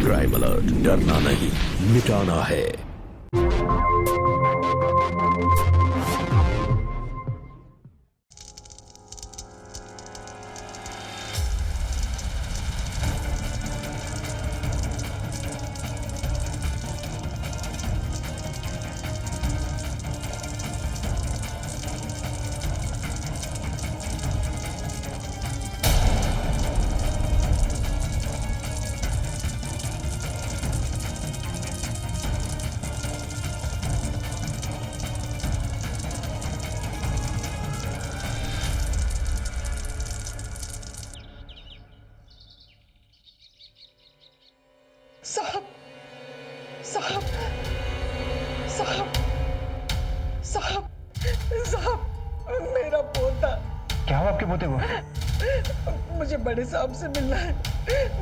Crime alert, डरना नहीं मिटाना है। साहब साहब साहब साहब साहब मेरा पोता। क्या हुआ आपके पोते को? मुझे बड़े साहब से मिलना है,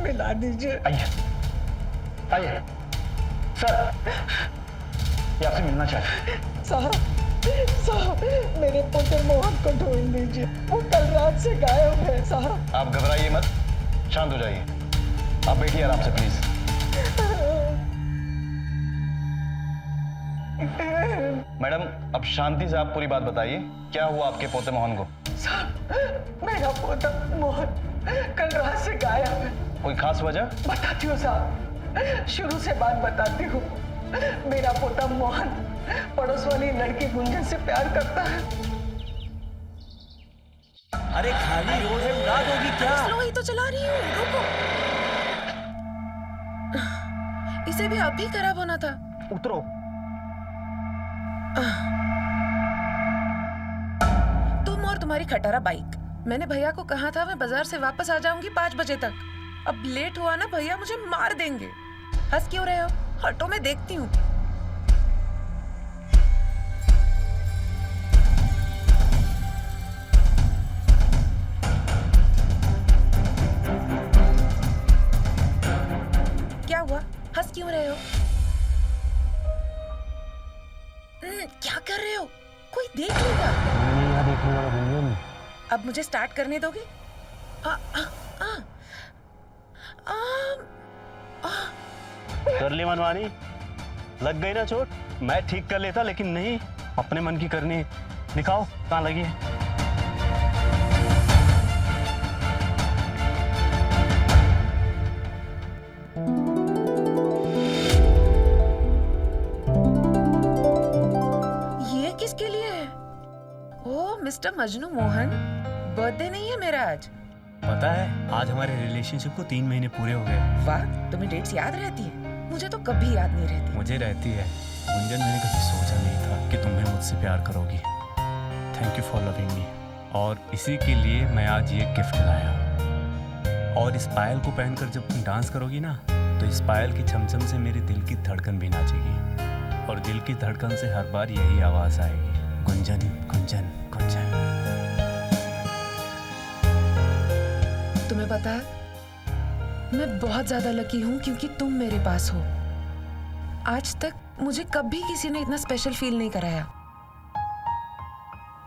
मिला दीजिए। आइए आइए सर, ये आपसे मिलना चाहते हैं। साहब मेरे पोते मोहन को ढूंढ दीजिए, वो कल रात से गायब है। साहब आप घबराइए मत, शांत हो जाइए। आप बैठिए आराम से प्लीज। मैडम अब शांति से आप पूरी बात बताइए, क्या हुआ आपके पोते मोहन को? साहब मेरा पोता मोहन कल रात से गायब है। कोई खास वजह? बताती हूँ साहब, शुरू से बात बताती हूँ। मेरा पोता मोहन पड़ोस वाली लड़की गुंजन से प्यार करता है। अरे खाली रोड है, उड़ा दोगी क्या? स्लो ही तो चला रही हूँ, रुको। इसे भी अभी खराब होना था। उतरो। तुम और तुम्हारी खटारा बाइक। मैंने भैया को कहा था मैं बाजार से वापस आ जाऊंगी 5 बजे तक। अब लेट हुआ ना भैया मुझे मार देंगे। हंस क्यों रहे हो? हटो, मैं देखती हूँ। क्या हुआ? हंस क्यों रहे हो? क्या कर रहे हो? कोई देख लेगा। यहाँ देखने वाला गुंजन। अब मुझे स्टार्ट करने दोगे? कर ली मनमानी, लग गई ना चोट? मैं ठीक कर लेता, लेकिन नहीं, अपने मन की करनी। दिखाओ कहाँ लगी है। ये किसके लिए है? ओह मिस्टर मजनू मोहन, बर्थडे नहीं है मेरा आज। पता है आज हमारे रिलेशनशिप को 3 महीने पूरे हो गए। वाह, तुम्हें डेट्स याद रहती है? मुझे तो कभी याद नहीं रहती। मुझे रहती है गुंजन, मैंने कभी सोचा नहीं था कि तुम भी मुझसे प्यार करोगी। Thank you for loving me. और इसी के लिए मैं आज ये गिफ्ट लाया। और इस पायल को पहनकर जब तुम डांस करोगी ना, तो इस पायल की छमछम से मेरे दिल की धड़कन भी नाचेगी। और दिल की धड़कन से हर बार यही आवाज आएगी, गुंजन गुंजन गुंजन। तुम्हें पता है मैं बहुत ज्यादा लकी हूँ क्योंकि तुम मेरे पास हो। आज तक मुझे कभी किसी ने इतना स्पेशल फील नहीं कराया।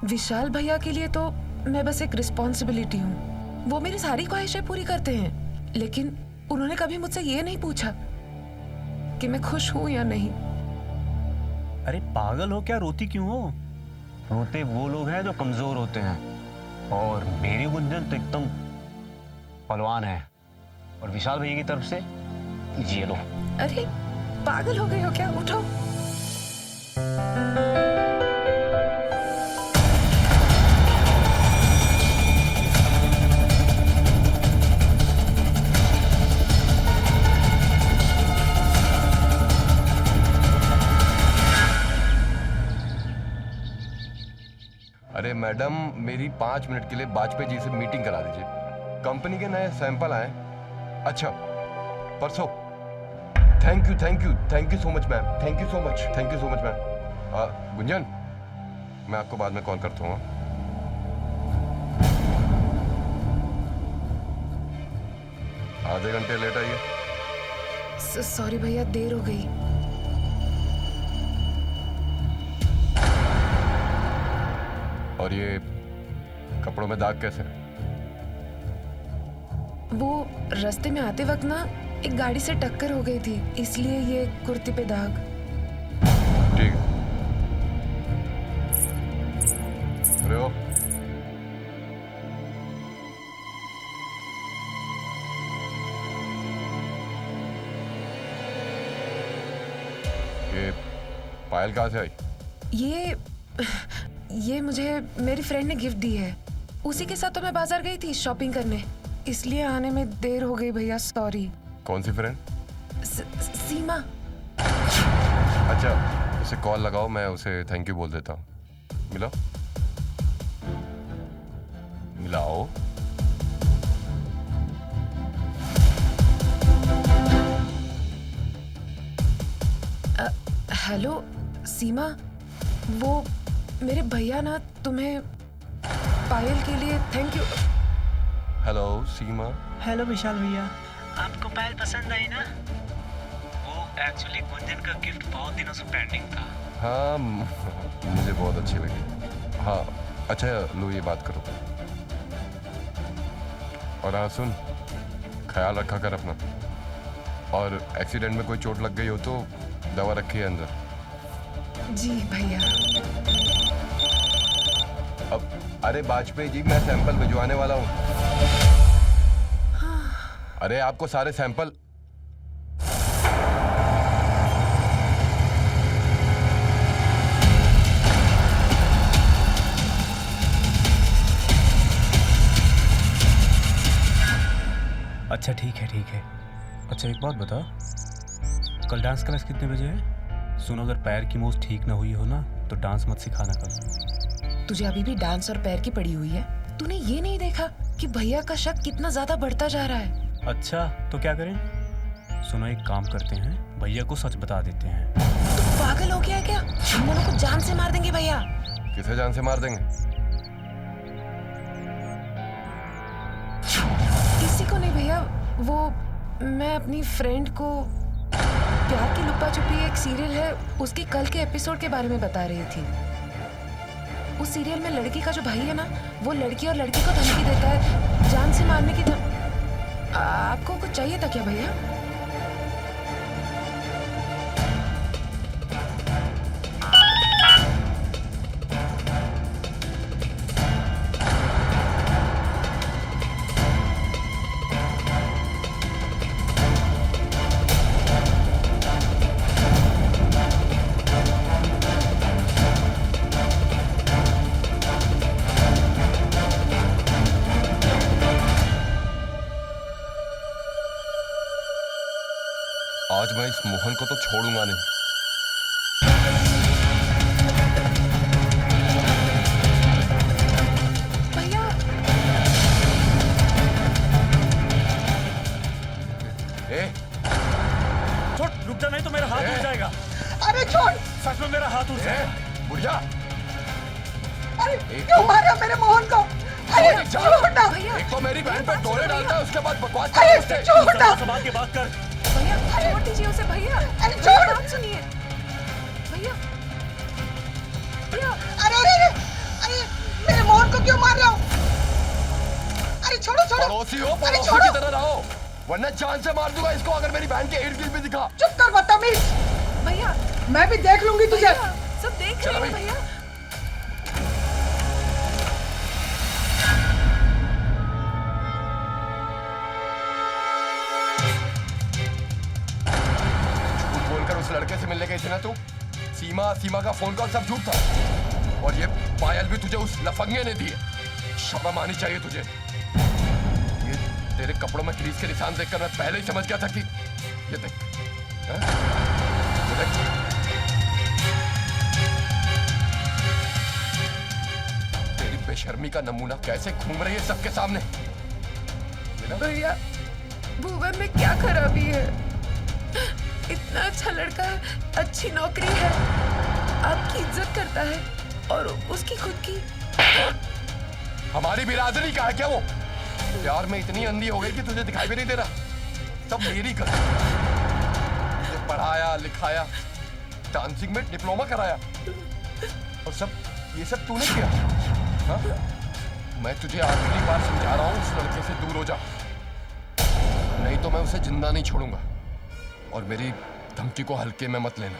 विशाल भैया के लिए तो मैं बस एक रिस्पॉन्सिबिलिटी हूँ। वो मेरी सारी ख्वाहिशें पूरी करते हैं, लेकिन उन्होंने कभी मुझसे ये नहीं पूछा कि मैं खुश हूँ या नहीं। अरे पागल हो क्या? रोती क्यों हो? रोते वो लोग हैं जो कमजोर होते हैं, और मेरी गुंजन तो एकदम पहलवान है। और विशाल भैया की तरफ से ये लो। अरे पागल हो गए हो क्या? उठो। अरे मैडम, मेरी 5 मिनट के लिए वाजपेयी जी से मीटिंग करा दीजिए। कंपनी के नए सैंपल आए। अच्छा परसों। Thank you so much ma'am. Thank you so much ma'am. Gunjan, मैं आपको बाद में कॉल करता हूँ। आधे घंटे लेट आइए। सॉरी भैया, देर हो गई। और ये कपड़ों में दाग कैसे? वो रास्ते में आते वक्त ना एक गाड़ी से टक्कर हो गई थी, इसलिए ये कुर्ती पे दाग। ठीक है। अरे ओ ये पायल कहाँ से आई? ये मुझे मेरी फ्रेंड ने गिफ्ट दी है। उसी के साथ तो मैं बाजार गई थी शॉपिंग करने, इसलिए आने में देर हो गई भैया, सॉरी। कौन सी फ्रेंड? सीमा। अच्छा, उसे कॉल लगाओ, मैं उसे थैंक यू बोल देता हूँ। मिलाओ मिलाओ। हेलो सीमा, वो मेरे भैया ना तुम्हें पायल के लिए thank you. Hello Seema. Hello Vishal भैया, आपको पायल पसंद आई ना? वो एक्चुअली गुंजन का गिफ्ट बहुत दिनों से पेंडिंग था। हाँ मुझे बहुत अच्छी लगी। हाँ अच्छा लो ये बात करो। और हाँ सुन, ख्याल रखा कर अपना, और एक्सीडेंट में कोई चोट लग गई हो तो दवा रखी है अंदर। जी भैया। अब अरे वाजपेयी जी, मैं सैंपल भिजवाने वाला हूँ। अरे आपको सारे सैंपल। अच्छा ठीक है ठीक है। अच्छा एक बात बता, कल डांस क्लास कितने बजे है? सुनो, अगर पैर की मोच ठीक ना हुई हो ना तो डांस मत सिखाना कल। तुझे अभी भी डांस और पैर की पड़ी हुई है? तूने ये नहीं देखा कि भैया का शक कितना ज्यादा बढ़ता जा रहा है? अच्छा तो क्या करें? सुनो एक काम करते हैं, भैया को सच बता देते हैं। तू पागल हो गया है क्या? हम दोनों को जान से मार देंगे भैया। किसे जान से मार देंगे? किसी को नहीं भैया, वो मैं अपनी फ्रेंड को प्यार की लुप्पा छुपी एक सीरियल है, उसकी कल के एपिसोड के बारे में बता रही थी। उस सीरियल में लड़की का जो भाई है ना, वो लड़की और लड़की को धमकी देता है जान से मारने की। आपको कुछ चाहिए था क्या भैया? आज मैं इस मोहन को तो छोड़ूंगा नहीं। भैया ए छोड़, रुक जा, नहीं तो मेरा हाथ उठ जाएगा। अरे छोड़। सच में मेरा हाथ उठ जाएगा। बुढ़िया, अरे क्यों मार रहा मेरे मोहन को? अरे छोड़ ना। एक तो मेरी बहन पे डोरे डालता है, उसके बाद बकवास अरे करता है। छोड़ ना। संभाल के बात कर। भैया छोड़ दीजिए उसे भैया। अरे छोड़। बात सुनिए भैया। भैया अरे अरे अरे अरे मेरे मोहन को क्यों मार रहा हो? अरे छोड़ो छोड़ो। पड़ोसी हो, अरे पड़ोसी छोड़ो। की तरह रहो, वरना जान से मार दूंगा इसको अगर मेरी बहन के इर्द गिर्द भी दिखा। चुप कर बदतमीज। भैया मैं भी देख लूंगी तुझे। भैया, सब देख रहे हैं भैया। बोलकर उस लड़के से मिलने गई थी ना तू? सीमा का फोन कॉल सब झूठ था, और ये पायल भी तुझे उस लफंगे ने दी है। शर्म आनी चाहिए तुझे। ये तेरे कपड़ों में क्रीज के निशान देखकर मैं पहले ही समझ गया था कि ये देख, ये देख। तेरी बेशर्मी का नमूना कैसे घूम रही है सबके सामने। भैया भुवन में क्या खराबी है? इतना अच्छा लड़का है, अच्छी नौकरी है, आपकी इज्जत करता है, और उसकी खुद की। हमारी बिरादरी का है क्या वो? प्यार में इतनी अंधी हो गई कि तुझे दिखाई भी नहीं दे रहा। सब मेरी कर, तुझे पढ़ाया लिखाया, डांसिंग में डिप्लोमा कराया, और ये सब तूने किया। हाँ? मैं तुझे आखिरी बार समझा रहा हूँ, उस लड़के से दूर हो जा। नहीं तो मैं उसे जिंदा नहीं छोड़ूंगा। और मेरी धमकी को हल्के में मत लेना।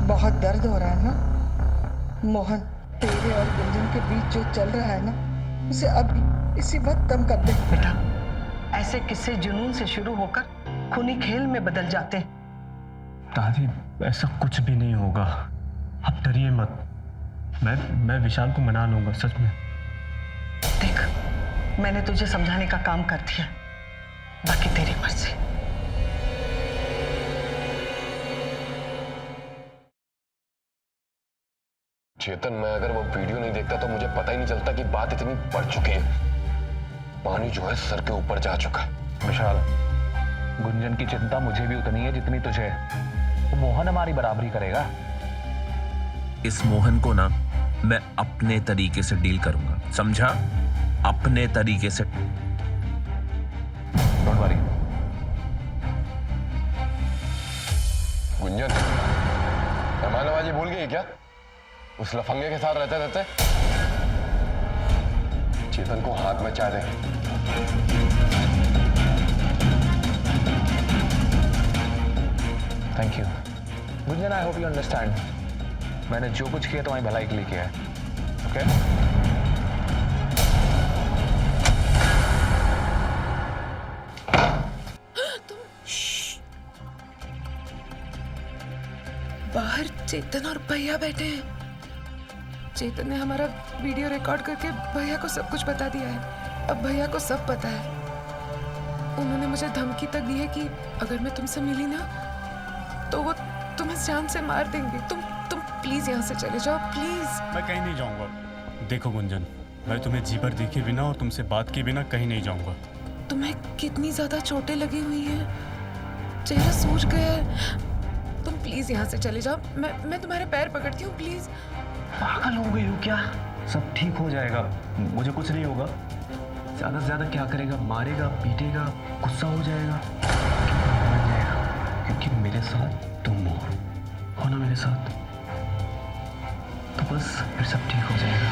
बहुत दर्द हो रहा है ना मोहन? तेरे और गुंजन के बीच जो चल रहा है ना, उसे अब इसी वक्त कम कर दे। बेटा, ऐसे किस्से जुनून से शुरू होकर खूनी खेल में बदल जाते हैं। दादी, ऐसा कुछ भी नहीं होगा, आप डरिए मत। मैं विशाल को मना लूंगा, सच में। देख, मैंने तुझे समझाने का काम कर दिया, बाकी तेरी मर्जी। चेतन, मैं अगर वो वीडियो नहीं देखता तो मुझे पता ही नहीं चलता कि बात इतनी बढ़ चुकी है। पानी जो है सर के ऊपर जा चुका है। विशाल, गुंजन की चिंता मुझे भी उतनी है जितनी तुझे है। वो मोहन हमारी बराबरी करेगा। इस मोहन को ना मैं अपने तरीके से डील करूंगा, समझा? अपने तरीके से। Don't worry. गुंजन, मेहमान नवाजी भूल गई क्या? उस लफंगे के साथ रहते रहते चेतन को हाथ में चाह दे। Thank you Gunjan, I hope you understand. मैंने जो कुछ किया तुम्हारी भलाई के लिए किया है, ओके? बाहर चेतन और भैया बैठे हैं। चेतन ने हमारा वीडियो रिकॉर्ड करके भैया को सब कुछ बता दिया है। अब भैया को सब पता है। उन्होंने मुझे धमकी तक दी है कि अगर मैं तुमसे मिली ना तो वो तुम्हें जान से मार देंगे। तुम प्लीज यहाँ से चले जाओ, प्लीज। मैं कहीं नहीं जाऊंगा। देखो गुंजन, मैं तुम्हें जी भर देखे बिना और तुमसे बात किए बिना कहीं नहीं जाऊंगा। तुम्हें कितनी ज्यादा चोटें लगी हुई हैं, चेहरा सूज गया है। तुम प्लीज यहाँ से चले जाओ। मैं तुम्हारे पैर पकड़ती हूँ, प्लीज। पागल हो गई हो क्या? सब ठीक हो जाएगा, मुझे कुछ नहीं होगा। ज्यादा से ज्यादा क्या करेगा? मारेगा, पीटेगा, गुस्सा हो जाएगा, बन जाएगा। क्योंकि मेरे साथ तुम हो ना, मेरे साथ, तो बस फिर सब ठीक हो जाएगा।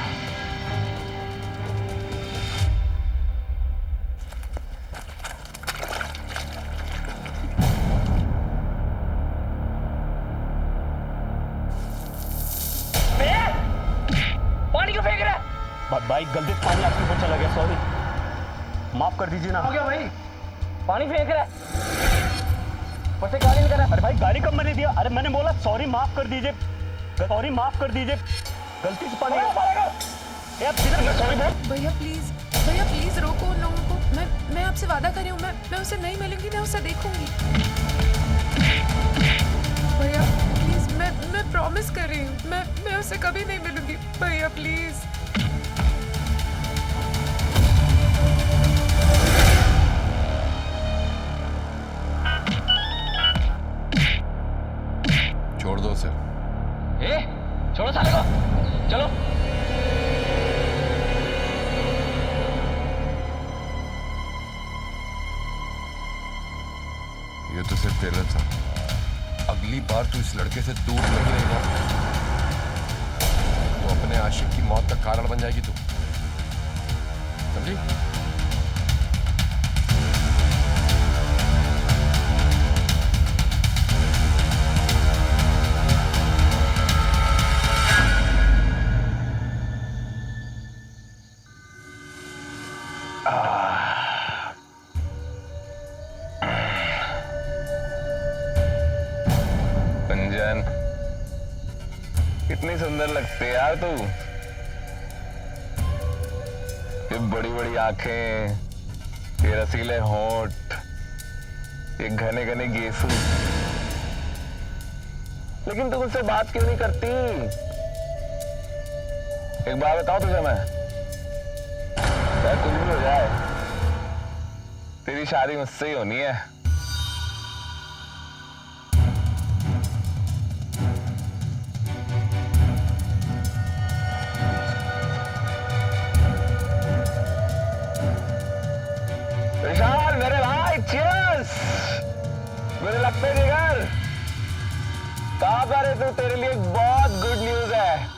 भाई गलती से पानी आपके ऊपर चला गया, सॉरी, माफ कर दीजिए ना। हो गया भाई, पानी फेंक रहा है, पीछे गाड़ी निकल रहा है। अरे भाई गाड़ी कब मैंने दिया? अरे मैंने बोला सॉरी, माफ कर दीजिए, सॉरी माफ कर दीजिए, गलती से पानी। सॉरी भैया प्लीज रोको उन लोगों को। मैं आपसे वादा कर रही हूँ, मैं उसे नहीं मिलूंगी, मैं उसे देखूंगी। भैया प्लीज, मैं प्रॉमिस कर रही हूँ, मैं उसे कभी नहीं मिलूंगी। भैया प्लीज। छोड़ दो उसे। छोड़ो साले को, चलो। ये तो सिर्फ ट्रेलर था। अगली बार तू इस लड़के से दूर नहीं रहेगा तो अपने आशिक की मौत का कारण बन जाएगी तू, समझी? कितनी सुंदर लगती है यार तू। ये बड़ी बड़ी आंखें, ये रसीले होंठ, ये घने घने गेसू। लेकिन तू मुझसे बात क्यों नहीं करती? एक बात बताऊं तुझे मैं, कुछ भी हो जाए तेरी शादी मुझसे ही होनी है। विशाल मेरे भाई, चीयर्स। मेरे लगते जिगर, कहां पर है तू? तेरे लिए एक बहुत गुड न्यूज है।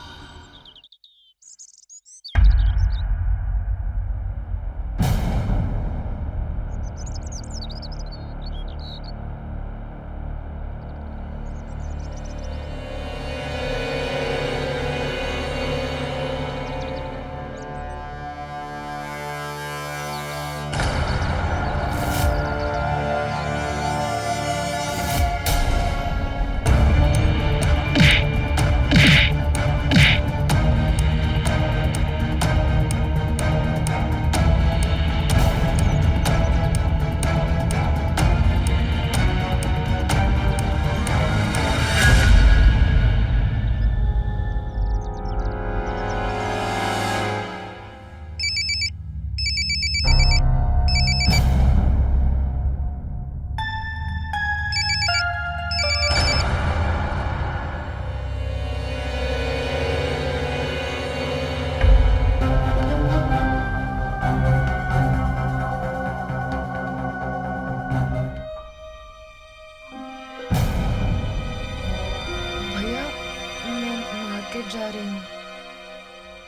जा रही हूँ।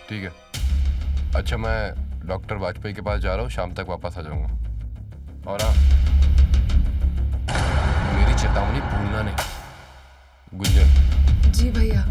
ठीक है। अच्छा, मैं डॉक्टर वाजपेयी के पास जा रहा हूँ, शाम तक वापस आ जाऊंगा। और हाँ, मेरी चेतावनी भूलना नहीं। गुंजन। जी भैया।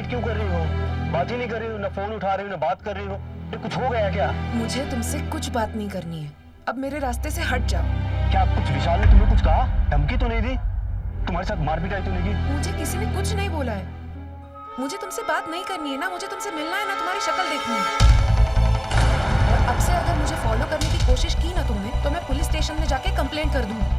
क्यों कर रही हो? बात ही नहीं कर रही हो, ना फोन उठा रही हो, ना बात कर रही हो। ये कुछ हो गया क्या? मुझे तुमसे कुछ बात नहीं करनी है। अब मेरे रास्ते से हट जाओ। क्या कुछ विशाल ने तुम्हें कुछ कहा? धमकी तो नहीं दी? तुम्हारे साथ मार पिटाई तो नहीं की? मुझे किसी ने कुछ नहीं बोला है। मुझे तुमसे बात नहीं करनी है, ना मुझे तुमसे मिलना है, ना तुम्हारी शक्ल देखनी है। और अब से अगर मुझे फॉलो करने की कोशिश की ना तुमने, तो मैं पुलिस स्टेशन में जाके कंप्लेंट कर दूंगी।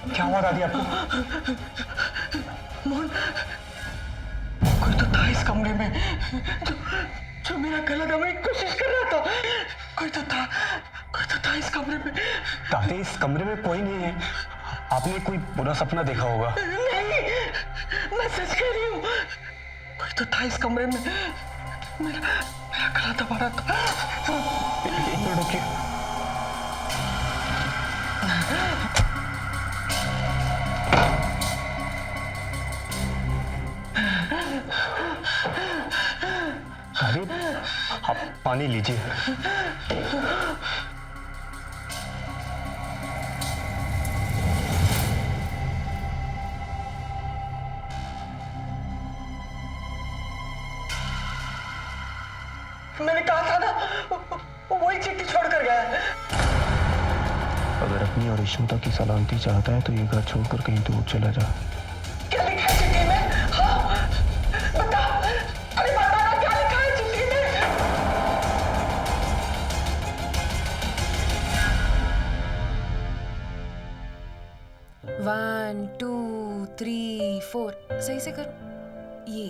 क्या हुआ दादी आपको? मोहन, कोई तो था इस कमरे में जो मेरा गला दबाने की कोशिश कर रहा था। कोई तो था इस कमरे में। दादी, इस कमरे में कोई नहीं है। आपने कोई बुरा सपना देखा होगा। नहीं, मैं सच कह रही हूँ। कोई तो था इस कमरे में, मेरा गला दबा रहा था। एक मिनट रुकिए। दादी, आप पानी लीजिए। मैंने कहा था ना, वही चिट्ठी छोड़ कर गया है। अगर अपनी और ईश्वता की सलामती चाहता है तो ये घर छोड़कर कहीं दूर चला जा। क्या लिखा है चिट्ठी में? 1 2 3 4 सही से करो। ये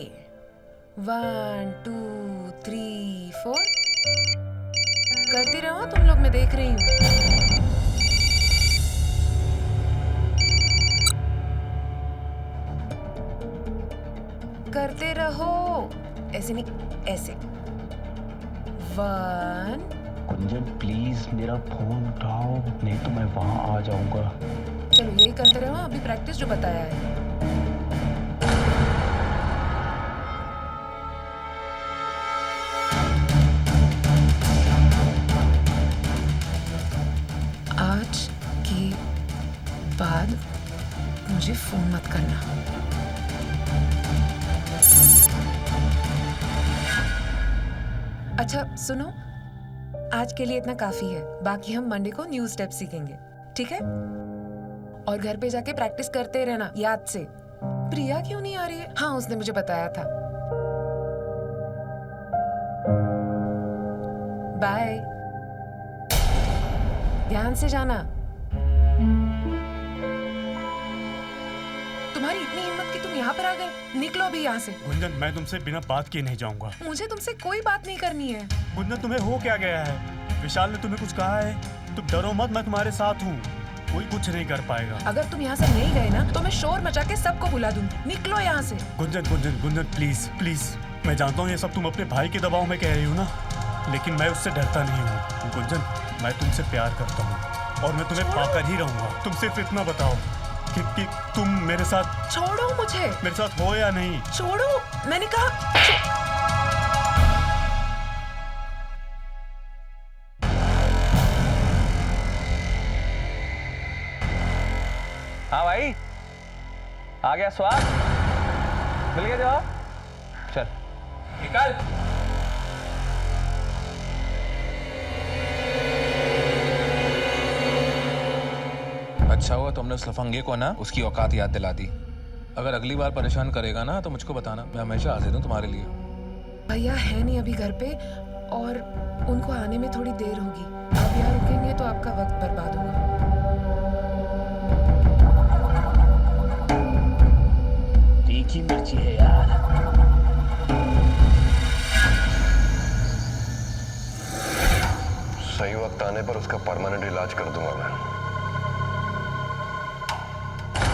1 2 3 4 करती रहो तुम लोग, मैं देख रही हूँ। करते रहो, ऐसे नहीं, ऐसे। 1 गुंजन प्लीज मेरा फोन उठाओ, नहीं तो मैं वहां आ जाऊंगा। चलो यही करते रहो, अभी प्रैक्टिस जो बताया है। आज के बाद मुझे फोन मत करना। अच्छा सुनो, आज के लिए इतना काफी है, बाकी हम मंडे को न्यू स्टेप सीखेंगे, ठीक है? और घर पे जाके प्रैक्टिस करते रहना याद से। प्रिया क्यों नहीं आ रही है? हाँ उसने मुझे बताया था। बाय, ध्यान से जाना। तुम्हारी इतनी हिम्मत कि तुम यहाँ पर आ गए? निकलो अभी यहाँ से। गुंजन मैं तुमसे बिना बात किए नहीं जाऊंगा। मुझे तुमसे कोई बात नहीं करनी है। गुंजन तुम्हें हो क्या गया है? विशाल ने तुम्हें कुछ कहा है? तुम डरो मत, मैं तुम्हारे साथ हूँ, कोई कुछ नहीं कर पाएगा। अगर तुम यहाँ से नहीं गए ना तो मैं शोर मचा के सबको बुला दूंगी। निकलो यहाँ से। गुंजन गुंजन गुंजन प्लीज प्लीज, मैं जानता हूँ ये सब तुम अपने भाई के दबाव में कह रही हो ना, लेकिन मैं उससे डरता नहीं हूँ। गुंजन मैं तुमसे प्यार करता हूँ और मैं तुम्हें पाकर ही रहूंगा। तुम सिर्फ इतना बताओ कि तुम मेरे साथ, छोड़ो मुझे, मेरे साथ हो या नहीं। छोड़ो, मैंने कहा। हाँ भाई, आ गया स्वाद, मिल गया जवाब। चल निकाल। अच्छा हुआ तुमने उस लफंगे को ना उसकी औकात याद दिला दी। अगर अगली बार परेशान करेगा ना तो मुझको बताना, मैं हमेशा हाजिर हूँ तुम्हारे लिए। भैया है नहीं अभी घर पे और उनको आने में थोड़ी देर होगी। आप यहाँ रुकेंगे तो आपका वक्त बर्बाद होगा। तीखी मिर्ची है यार। सही वक्त आने पर उसका परमानेंट इलाज कर दूंगा मैं।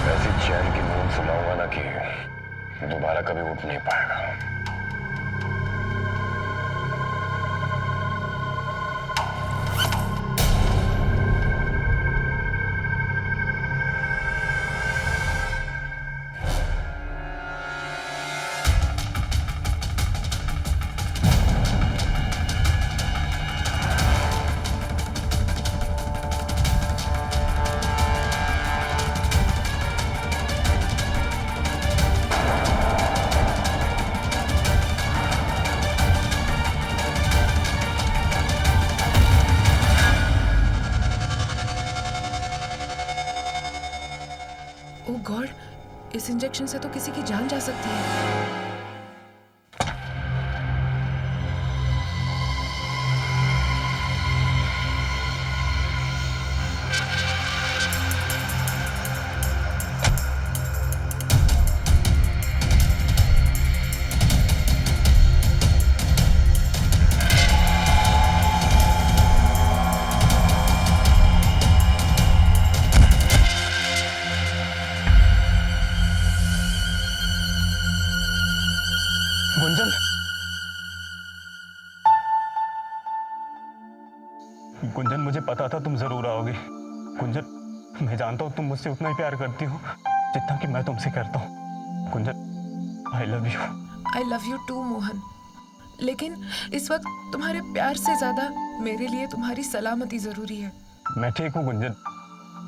ऐसी चैन की नींद सुलाऊंगा ना कि दोबारा कभी उठ नहीं पाएगा। ओह गॉड, इस इंजेक्शन से तो किसी की जान जा सकती है। गुंजन, गुंजन मुझे पता था तुम जरूर आओगे। गुंजन मैं जानता हूँ तुम मुझसे उतना ही प्यार करती हो जितना कि मैं तुमसे करता हूँ। Gunjan I love you. I love you too Mohan, लेकिन इस वक्त तुम्हारे प्यार से ज्यादा मेरे लिए तुम्हारी सलामती जरूरी है। मैं ठीक हूँ गुंजन,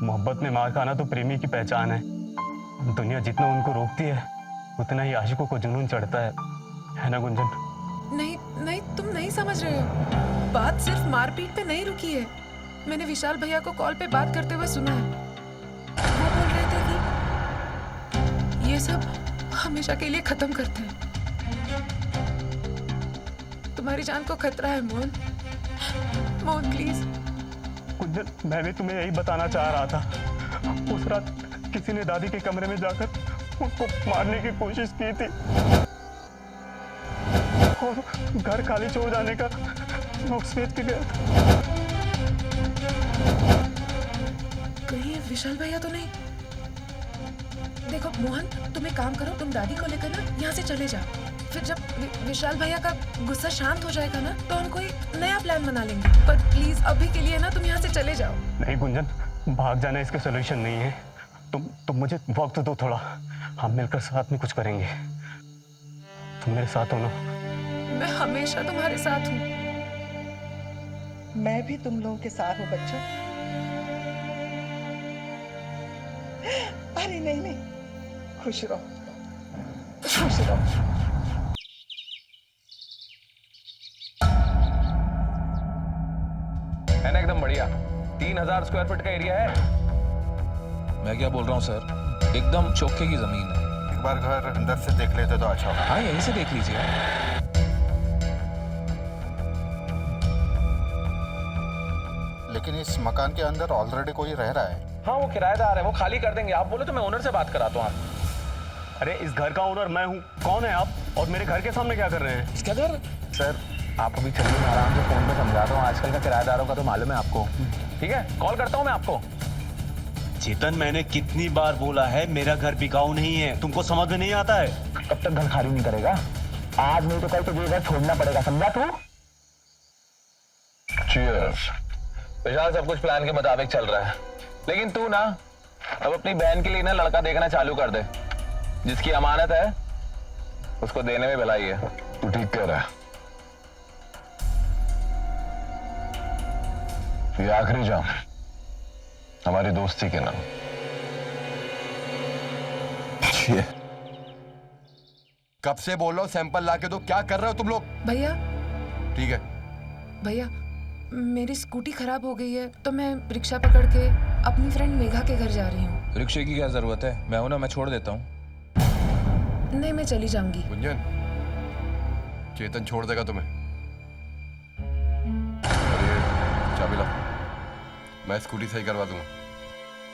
मोहब्बत में मार खाना तो प्रेमी की पहचान है। दुनिया जितना उनको रोकती है उतना ही आशिकों को जुनून चढ़ता है ना गुंजन? नहीं नहीं, तुम नहीं समझ रहे हो। बात सिर्फ मारपीट पे नहीं रुकी है। मैंने विशाल भैया को कॉल पे बात करते हुए सुना है। वो बोल रहे थे कि ये सब हमेशा के लिए खत्म करते हैं। तुम्हारी जान को खतरा है मोहन। मोहन प्लीज। गुंजन मैं भी तुम्हें यही बताना चाह रहा था। उस रात किसी ने दादी के कमरे में जाकर उनको मारने की कोशिश की थी और घर खाली छोड़ जाने का नोट्स भेज के गया था। कहीं ये विशाल भैया तो नहीं? देखो मोहन, तुम एक काम करो, तुम दादी को लेकर ना यहाँ से चले जाओ। फिर जब विशाल भैया का गुस्सा शांत हो जाएगा ना तो हम कोई नया प्लान बना लेंगे। पर प्लीज अभी के लिए ना तुम यहाँ से चले जाओ। नहीं गुंजन, भाग जाना इसका सोल्यूशन नहीं है। तुम मुझे वक्त दो थोड़ा, हम मिलकर साथ में कुछ kरेंगे। तुम मेरे साथ हो ना? मैं हमेशा तुम्हारे साथ हूँ। मैं भी तुम लोगों के साथ हूँ बच्चों। अरे नहीं नहीं, खुश रहो, खुश रहो। है ना एकदम बढ़िया। 3000 स्क्वायर फीट का एरिया है। मैं क्या बोल रहा हूँ सर, एकदम चौके की जमीन है। एक बार घर अंदर से देख लेते तो अच्छा होगा। हाँ यहीं से देख लीजिए। लेकिन इस मकान के अंदर ऑलरेडी कोई रह रहा है। हाँ वो किराएदार है, वो खाली कर देंगे। आप बोले तो मैं ओनर से बात कराता हूँ आप। अरे इस घर का ओनर मैं हूँ। कौन है आप और मेरे घर के सामने क्या कर रहे हैं? क्या घर? सर आप अभी चलिए, मैं आराम से फोन पे समझाता हूँ। आजकल का किराएदारों का तो मालूम है आपको। ठीक है, कॉल करता हूँ मैं आपको। चेतन, मैंने कितनी बार बोला है मेरा घर बिकाऊ नहीं है, तुमको समझ में नहीं आता है? कब तक घर खाली नहीं करेगा? आज नहीं तो कल तो ये घर छोड़ना पड़ेगा, समझा तू? चीयर्स। विशाल सब कुछ प्लान के मुताबिक चल रहा है, लेकिन तू ना अब अपनी बहन के लिए ना लड़का देखना चालू कर दे। जिसकी अमानत है उसको देने में भलाई है। तू ठीक कह रहा है। ये आखिरी जाम हमारी दोस्ती के नाम। कब से बोल रहा हूँ सैंपल ला के दो, क्या कर रहे हो तुम लोग? भैया, ठीक है। भैया मेरी स्कूटी खराब हो गई है तो मैं रिक्शा पकड़ के अपनी फ्रेंड मेघा के घर जा रही हूँ। रिक्शे की क्या जरूरत है? मैं हूं ना, मैं छोड़ देता हूँ। नहीं, मैं चली जाऊंगी। गुंजन, चेतन छोड़ देगा तुम्हें। चाबी लाओ, मैं स्कूटी सही करवा दूंगा।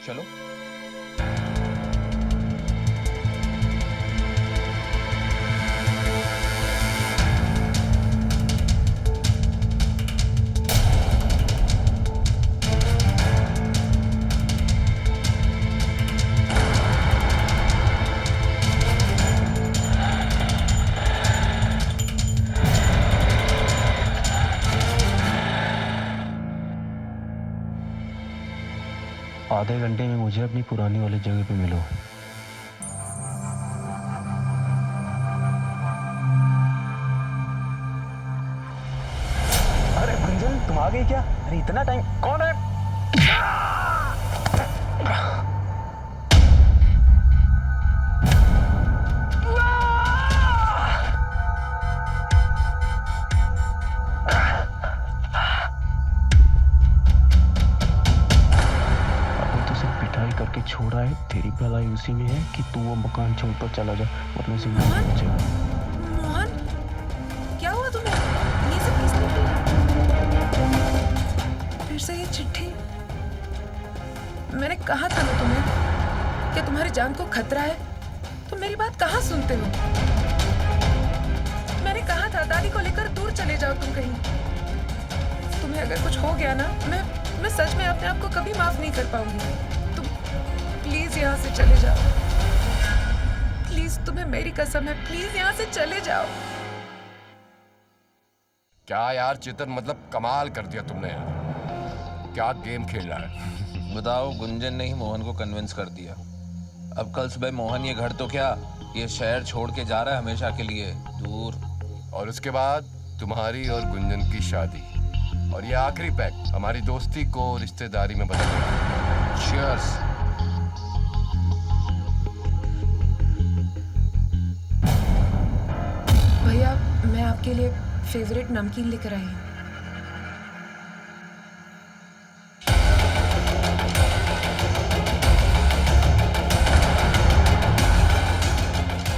चलो। आधे घंटे में मुझे अपनी पुरानी वाली जगह पे मिलो। अरे गुंजन, तुम आ गई क्या? अरे इतना टाइम? कौन है? करके छोड़ा है, तेरी भलाई उसी में है कि तू वो मकान छोड़कर चला जा, वरना जिंदगी नहीं बचेगा। मोहन, क्या हुआ तुम्हें? ये सब किसने किया? फिर से ये चिट्ठी? मैंने कहा था ना तुम्हें कि तुम्हारी जान को खतरा है, तुम मेरी बात कहाँ सुनते हो? मैंने कहा था दादी को लेकर दूर चले जाओ तुम कहीं। तुम्हें अगर कुछ हो गया ना, मैं सच में अपने आप को कभी माफ नहीं कर पाऊंगी। प्लीज यहाँ से चले जाओ, प्लीज, तुम्हें मेरी कसम है, प्लीज यहाँ से चले जाओ। क्या यार चेतन, मतलब कमाल कर दिया तुमने यार। क्या गेम खेल रहा है? बताओ, गुंजन ने ही मोहन को कन्विंस कर दिया। अब कल सुबह मोहन ये घर तो क्या, ये शहर छोड़ के जा रहा है हमेशा के लिए दूर। और उसके बाद तुम्हारी और गुंजन की शादी, और ये आखिरी पैक हमारी दोस्ती को रिश्तेदारी में बदल देगा। चीयर्स। भैया, मैं आपके लिए फेवरेट नमकीन लेकर आई हूँ।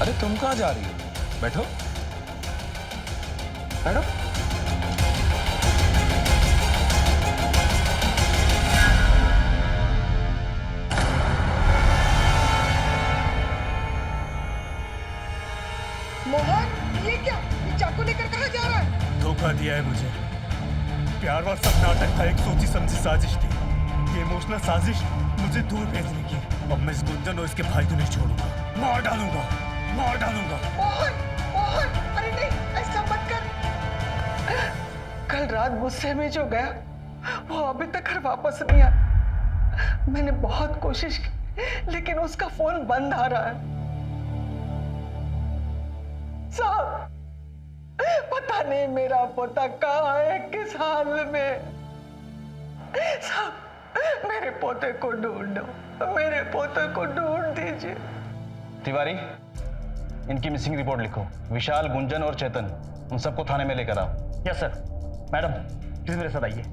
अरे तुम कहाँ जा रही हो? बैठो बैठो। मोहन ये क्या? ये चाकू लेकर कहाँ जा रहा है? धोखा दिया है मुझे। प्यार और सब नाटक था, एक सोची समझी साजिश थी। ये इमोशनल साजिश मुझे दूर भेजने की। अब मैं इस गुंजन और इसके भाई को नहीं छोड़ूंगा, मार डालूंगा, मार डालूंगा। मोहन, मोहन, अरे नहीं, ऐसा मत कर। कल रात गुस्से में जो गया वो अभी तक घर वापस नहीं आया। मैंने बहुत कोशिश की लेकिन उसका फोन बंद आ रहा है। साहब, पता नहीं मेरा पोता कहाँ है, किस हाल में। साहब, मेरे पोते को ढूंढो, मेरे पोते को ढूंढ दीजिए। तिवारी, इनकी मिसिंग रिपोर्ट लिखो। विशाल, गुंजन और चेतन, उन सबको थाने में लेकर आओ। Yes sir. मैडम, प्लीज मेरे साथ आइए।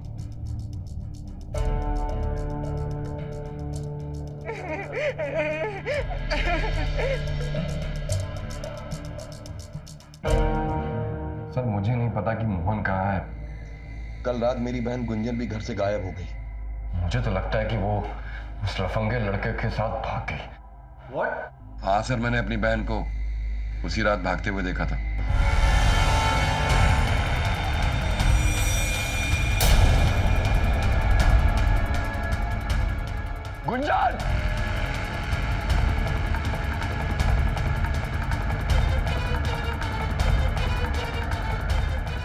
सर मुझे नहीं पता कि मोहन कहाँ है। कल रात मेरी बहन गुंजन भी घर से गायब हो गई। मुझे तो लगता है कि वो उस लफंगे लड़के के साथ भाग गई। व्हाट? हाँ सर, मैंने अपनी बहन को उसी रात भागते हुए देखा था। गुंजन!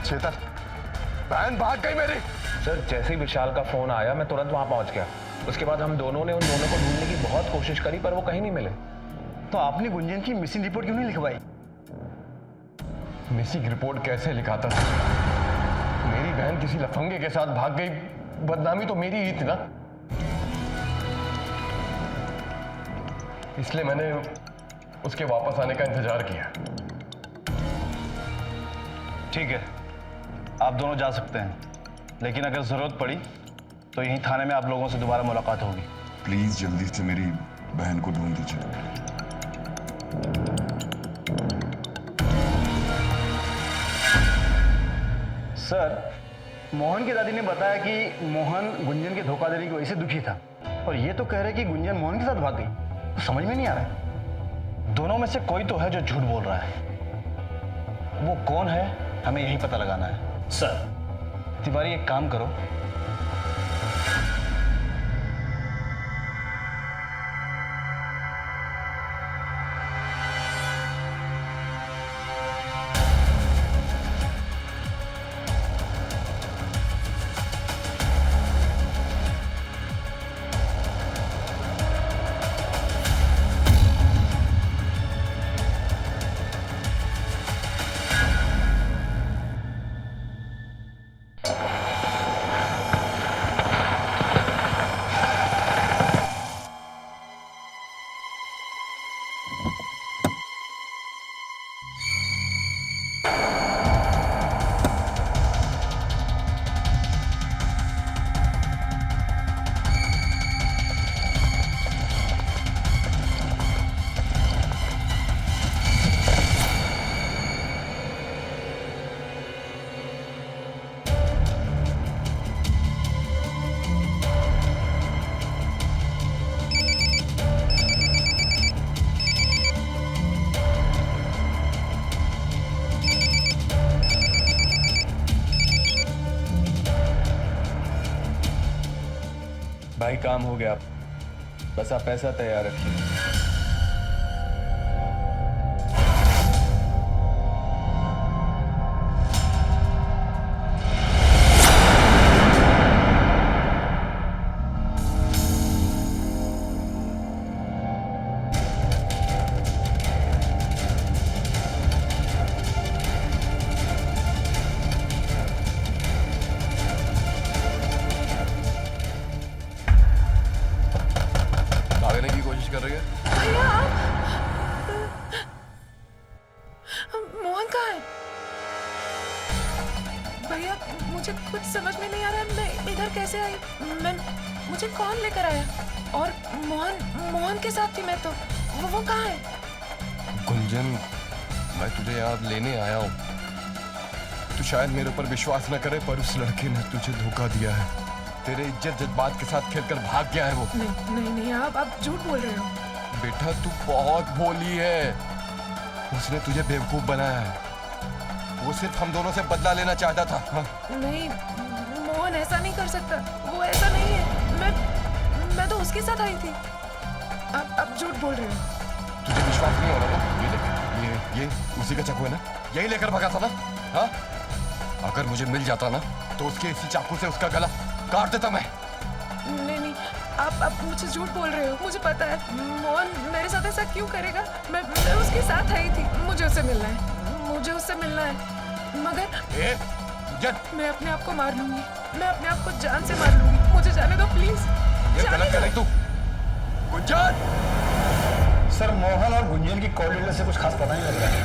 चेतन, बहन भाग गई मेरी। सर जैसे ही विशाल का फोन आया मैं तुरंत वहां पहुंच गया। उसके बाद हम दोनों ने उन दोनों को ढूंढने की बहुत कोशिश करी पर वो कहीं नहीं मिले। तो आपने गुंजन की मिसिंग रिपोर्ट क्यों नहीं लिखवाई? मिसिंग रिपोर्ट कैसे लिखाता था? मेरी बहन किसी लफंगे के साथ भाग गई, बदनामी तो मेरी ही थी ना। इसलिए मैंने उसके वापस आने का इंतजार किया। ठीक है, आप दोनों जा सकते हैं, लेकिन अगर जरूरत पड़ी तो यहीं थाने में आप लोगों से दोबारा मुलाकात होगी। प्लीज जल्दी से मेरी बहन को ढूंढ दीजिए। सर, मोहन की दादी ने बताया कि मोहन गुंजन के धोखा देने की वजह से दुखी था, और ये तो कह रहे कि गुंजन मोहन के साथ भाग गई। तो समझ में नहीं आ रहा है। दोनों में से कोई तो है जो झूठ बोल रहा है। वो कौन है हमें यही पता लगाना है। सर, तिवारी एक काम करो, भाई काम हो गया, बस आप पैसा तैयार रखिए। भागने की कोशिश कर रही है? भैया आप मोहन कहाँ है? भैया मुझे कुछ समझ में नहीं आ रहा है, मैं इधर कैसे आई? मुझे कौन लेकर आया? और मोहन के साथ थी मैं तो। वो कहाँ है? गुंजन, मैं तुझे यहाँ लेने आया हूँ। तू शायद मेरे ऊपर विश्वास न करे, पर उस लड़के ने तुझे धोखा दिया है। तेरे इज्जत जज्बात के साथ खेलकर भाग गया है वो। नहीं आप झूठ बोल रहे हो। बेटा तू बहुत भोली है। उसने तुझे बेवकूफ बनाया है। वो सिर्फ हम दोनों से बदला लेना चाहता था। हाँ? नहीं, मोहन ऐसा नहीं कर सकता। वो ऐसा नहीं है। मैं तो उसके साथ आई थी। आप झूठ बोल रहे हो। तुझे विश्वास नहीं हो रहा ना? ये देख, ये उसी का चाकू है ना? यही लेकर भगा था ना? हाँ? अगर मुझे मिल जाता ना तो उसके इसी चाकू से उसका गला काट देता मैं। नहीं, आप मुझे झूठ बोल रहे हो। मुझे पता है मोहन मेरे साथ ऐसा क्यों करेगा। मैं उसके साथ आई थी। मुझे उससे मिलना है। मगर मैं अपने आप को मार लूंगी। मैं अपने आप को जान से मार लूंगी। मुझे जाने दो प्लीज। ये गलत कर रही तू। गुंजन! सर, मोहन और गुंजन की कॉल डिटेल से कुछ खास पता नहीं लग रहा है।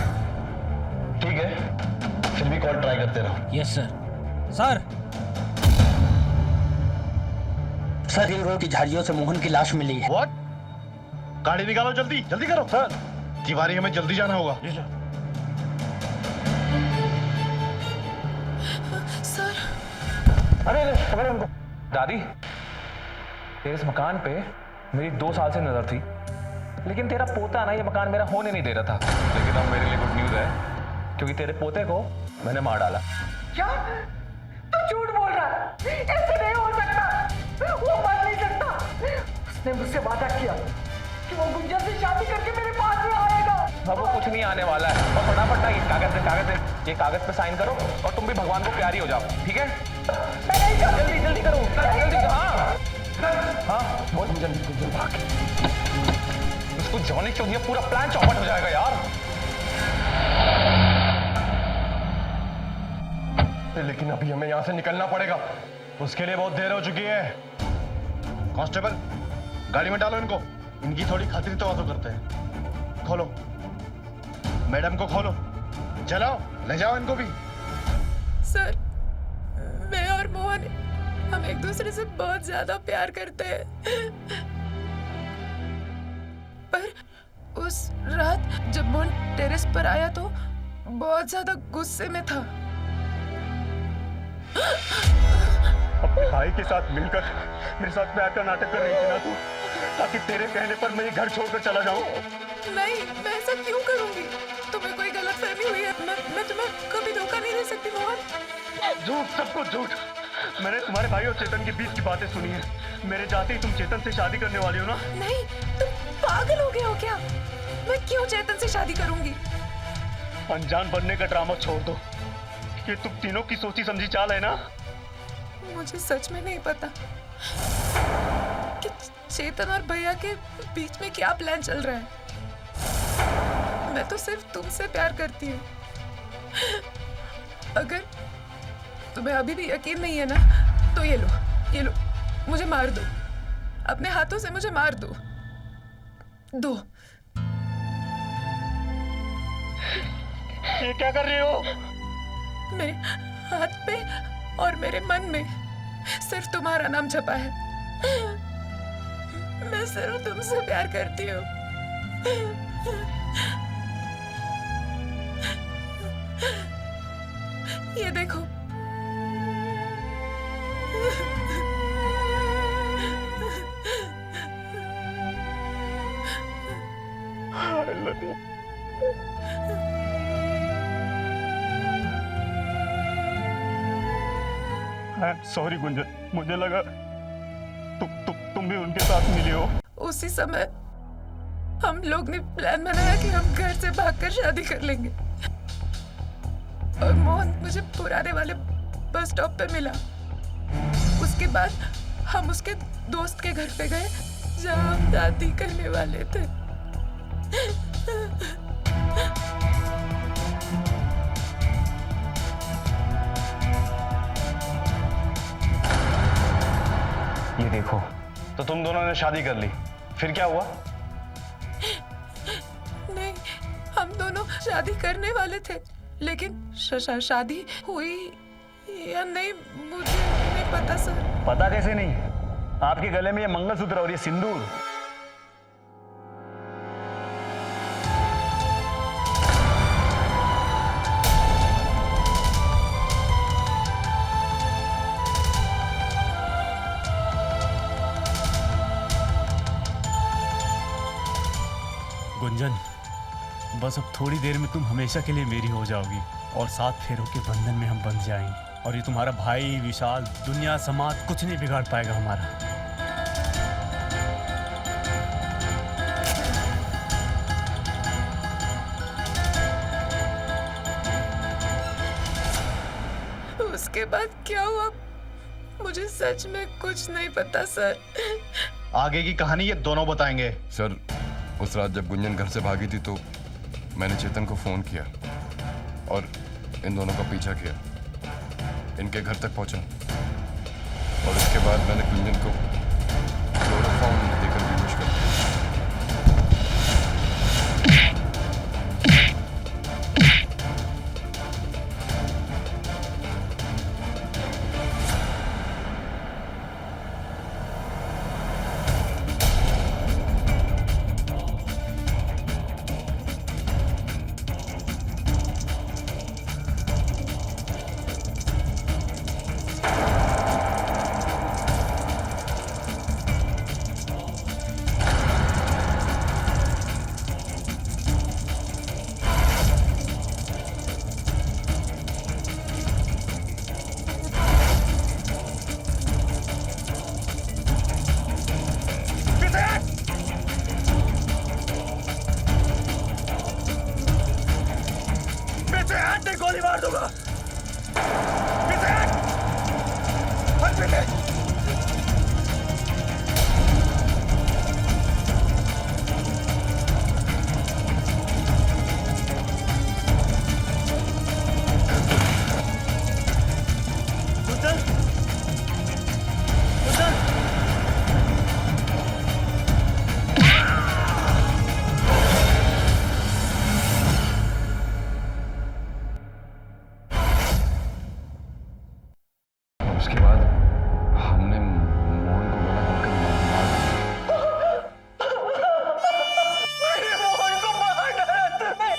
ठीक है, फिर भी कॉल ट्राई करते रहो। Yes sir. सर हिल रोड की झाड़ियों से मोहन की लाश मिली है। व्हाट? गाड़ी निकालो, जल्दी करो। सर, तिवारी, हमें जल्दी जाना होगा। सर, अरे पकड़ो उनको। दादी, तेरे इस मकान पे मेरी 2 साल से नजर थी, लेकिन तेरा पोता ना ये मकान मेरा होने नहीं दे रहा था। लेकिन अब मेरे लिए गुड न्यूज है, क्योंकि तेरे पोते को मैंने मार डाला। क्या तू झूठ बोल रहा है? ऐसे नहीं हो सकता। वो मर नहीं सकता। उसने मुझसे वादा किया कि वो गुंजन से शादी करके मेरे पास ही आएगा। अब वो कुछ नहीं आने वाला है। और फटाफट ना ये कागज पे साइन करो और तुम भी भगवान को प्यारी हो जाओ, ठीक है? जल्दी करो। हाँ बोल। गुंजन भाग। उसको जाने क्यों दिया? पूरा प्लान चौपट हो जाएगा यार। लेकिन अभी हमें यहाँ से निकलना पड़ेगा। उसके लिए बहुत देर हो चुकी है। कांस्टेबल, गाड़ी में डालो इनको। इनकी थोड़ी खातिर तो वादो करते हैं। खोलो, मैडम को खोलो। चलाओ, ले जाओ इनको भी। सर, मैं और मोहन हम एक दूसरे से बहुत ज्यादा प्यार करते हैं। पर उस रात जब मोहन टेरेस पर आया तो बहुत ज्यादा गुस्से में था। अपने भाई के साथ मिलकर मेरे साथ प्यार का नाटक कर रही थी ना तू, ताकि तेरे कहने पर मैं ये घर छोड़कर चला जाऊं। नहीं, मैं ऐसा क्यों करूंगी? तुम्हें कोई गलतफहमी हुई है। मैं तुम्हें कभी धोखा नहीं दे सकती मोहन। झूठ, सबको झूठ। मैंने तुम्हारे भाई और चेतन के बीच की बातें सुनी है। मेरे जाते ही तुम चेतन से शादी करने वाली हो ना? नहीं, तुम पागल हो गए हो क्या? मैं क्यों चेतन से शादी करूंगी? अनजान बनने का ड्रामा छोड़ दो। ये तुम तीनों की सोची समझी चाल है ना? मुझे सच में नहीं पता कि चेतन और भैया के बीच में क्या प्लान चल रहा है। मैं तो सिर्फ तुमसे प्यार करती हूँ। अगर तुम्हें अभी भी यकीन नहीं है ना, तो ये लो, मुझे मार दो। अपने हाथों से मुझे मार दो। ये क्या कर रही हो? मेरे हाथ पे और मेरे मन में सिर्फ तुम्हारा नाम छपा है। मैं सिर्फ तुमसे प्यार करती हूँ। ये देखो। I love you. Sorry Gunjan, मुझे लगा तुम भी उनके साथ मिली हो। उसी समय हम लोग ने प्लान बनाया कि हम घर से भागकर शादी कर लेंगे। और मोहन मुझे पुराने वाले बस स्टॉप पे मिला। उसके बाद हम उसके दोस्त के घर पे गए जहाँ हम शादी करने वाले थे। ये देखो, तो तुम दोनों ने शादी कर ली, फिर क्या हुआ? नहीं, हम दोनों शादी करने वाले थे, लेकिन शादी हुई या नहीं मुझे नहीं पता सर। पता कैसे नहीं? आपके गले में ये मंगलसूत्र और ये सिंदूर। गुंजन, बस अब थोड़ी देर में तुम हमेशा के लिए मेरी हो जाओगी और 7 फेरों के बंधन में हम बंध जाएंगे। और ये तुम्हारा भाई विशाल, दुनिया समाज कुछ नहीं बिगाड़ पाएगा हमारा। उसके बाद क्या हुआ मुझे सच में कुछ नहीं पता सर। आगे की कहानी ये दोनों बताएंगे। सर, उस रात जब गुंजन घर से भागी थी तो मैंने चेतन को फोन किया और इन दोनों का पीछा किया, इनके घर तक पहुंचा और उसके बाद मैंने गुंजन को क्लोरोफॉर्म देकर बेहोश कर दिया। गोली मार दूंगा। उसके बाद हमने मोहन को गला घोंटकर मार मोहन को मार डाला तुमने।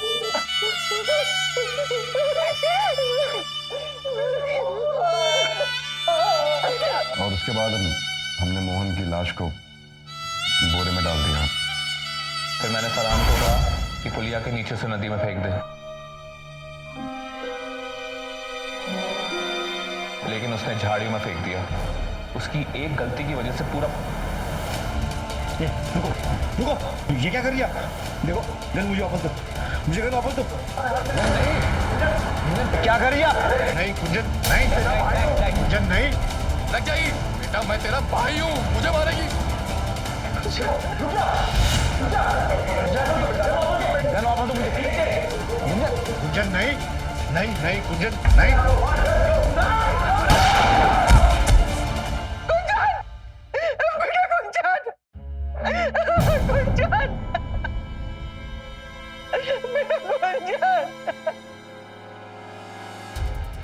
और उसके बाद हमने मोहन की लाश को बोरे में डाल दिया। फिर मैंने फरहान को कहा कि पुलिया के नीचे से नदी में फेंक दे, लेकिन उसने झाड़ियों में फेंक दिया। उसकी एक गलती की वजह से पूरा। रुको, ये क्या कर रही है? देखो, गन मुझे वापस दो, मुझे गन वापस दो। क्या कर रही है? नहीं कुंजन, नहीं कुंजन, नहीं। लग जाएगी बेटा, मैं तेरा भाई हूँ, मुझे मारेगी। गन वापस दो मुझे। कुंजन नहीं, नहीं नहीं कुंजन नहीं।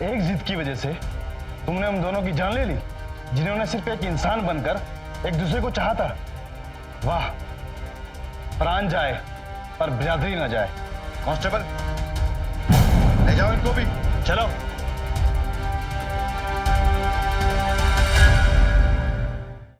एक जिद की वजह से तुमने हम दोनों की जान ले ली, जिन्होंने सिर्फ एक इंसान बनकर एक दूसरे को चाहा था। वाह, प्राण जाए पर बिरादरी ना जाए। कांस्टेबल, ले जाओ इनको भी, चलो।